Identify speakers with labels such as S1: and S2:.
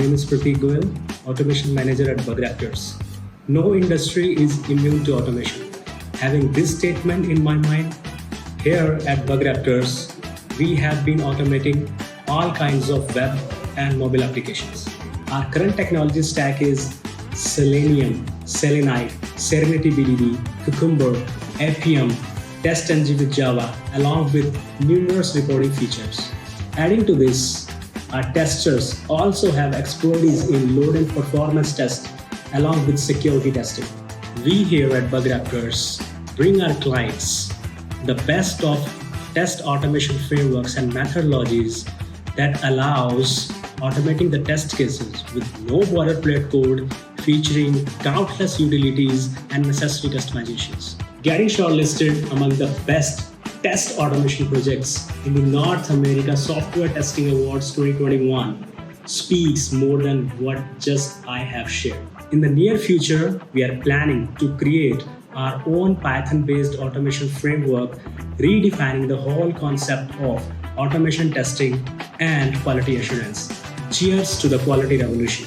S1: name is Parteek Goel, Automation Manager at BugRaptors. No industry is immune to automation. Having this statement in my mind, here at BugRaptors, we have been automating all kinds of web and mobile applications. Our current technology stack is Selenium, Selenite, Serenity BDD, Cucumber, Appium, TestNG with Java, along with numerous reporting features. Adding to this, our testers also have expertise in load and performance tests along with security testing. We here at BugRaptors bring our clients the best of test automation frameworks and methodologies that allows automating the test cases with no boilerplate code, featuring countless utilities and necessary customizations. Getting shortlisted among the best test automation projects in the North America Software Testing Awards 2021 speaks more than what just I have shared. In the near future, we are planning to create our own Python-based automation framework, redefining the whole concept of automation testing and quality assurance. Cheers to the quality revolution.